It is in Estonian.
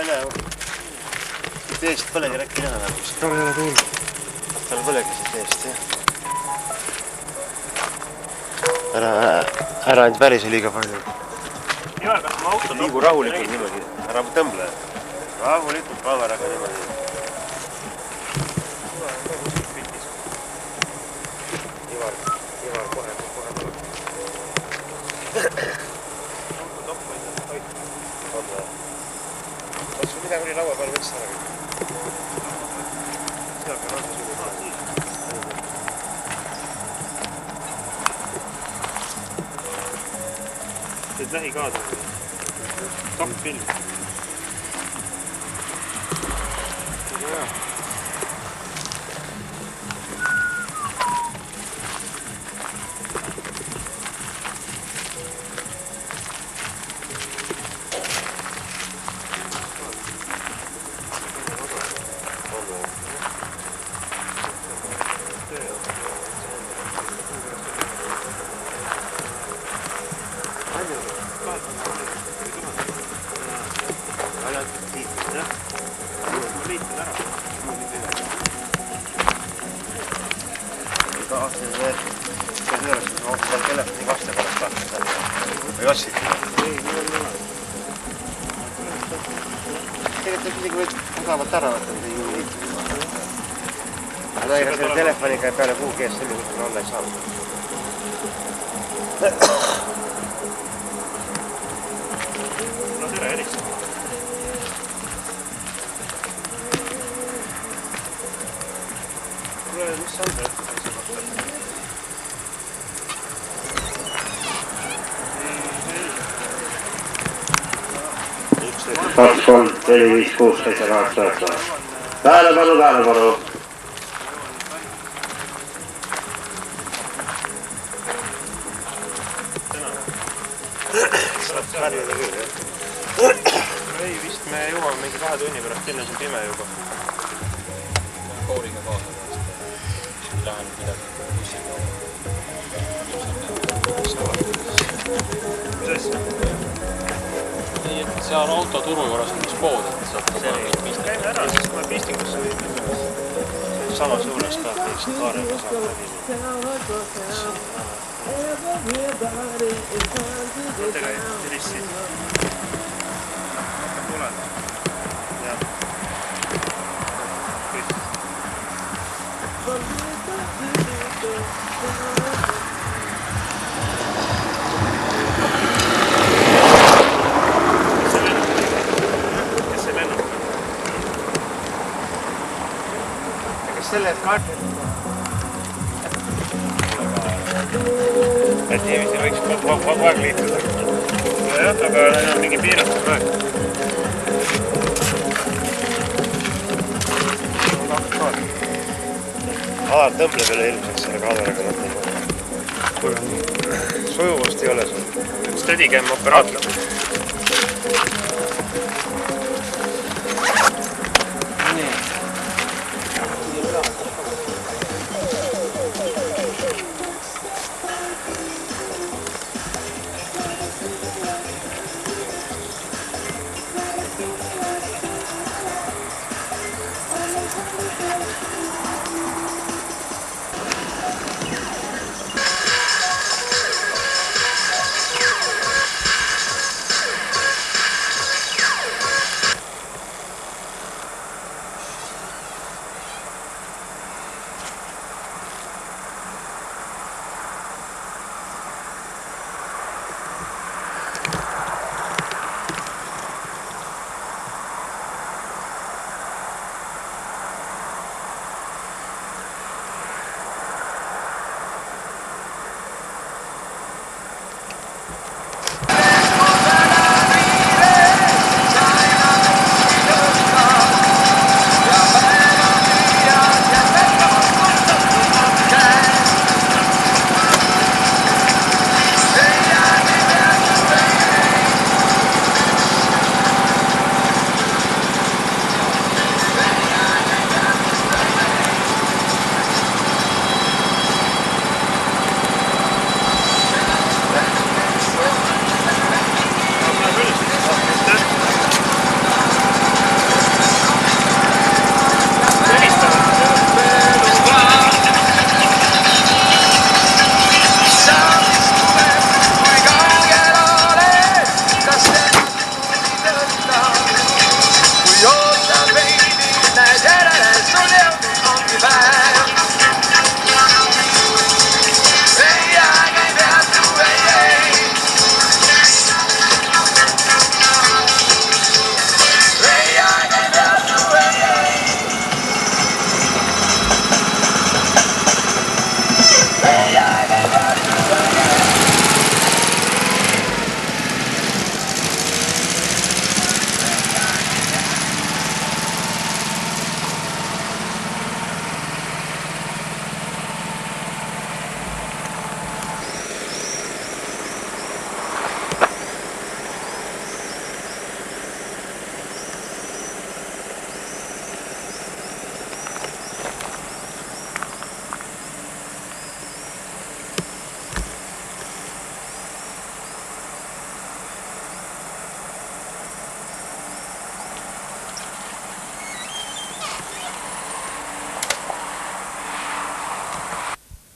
ei näe. Siit eest põlegi rääkki näha nagu. Tal ei ole tuul. Tal põlegi siit eest, jah. Ära ainult värise liiga palju. Jaa, kas ma auto liigu rahulikult niimoodi. Ära tõmble. Rahulikult kaameraga niimoodi. Ivar kohe tuleb. Auto toppa ei saa hoida. On või? Kas sul midagi oli laua peal võtsa ära kõik? Seal peal on see sugu. Teed lähikaadri. Stopp-film. Või ossid? Ei, nii on nii. Tegelikult isegi võid mugavalt ära võtta, mida juurde liitud. Aga ega selle telefoniga ja peale kuu kees selline, kus olla ei saa. No tere, Elis. Kuule, mis on see? 2, 3, 4, 5, 6, 7, 8, 9. Tähelepanu, tähelepanu. Särjada küll, jah? Ei, vist me jõuame mingi 2 tunni pärast, enne see pime juba. Kooriga kaasa pärast. Lähen midagi bussiga. Mis asja? Ei, et seal autoturu juures on üks pood, et saab käime ära, siis kui me pistingusse võime. Samas juures ka, teeksid kaarega saab läbi. Võtega Elissi. Hakkab tulema. Jah. Kõik. Kes see lennab? Selle kaarti. Et niiviisi võiks kogu aeg liituda. Jah, aga neil on mingi piiratud aeg. Alar tõmble peale ilmselt selle kaameraga mõtlema. Sujuvust ei ole sul. Steadicam operaator.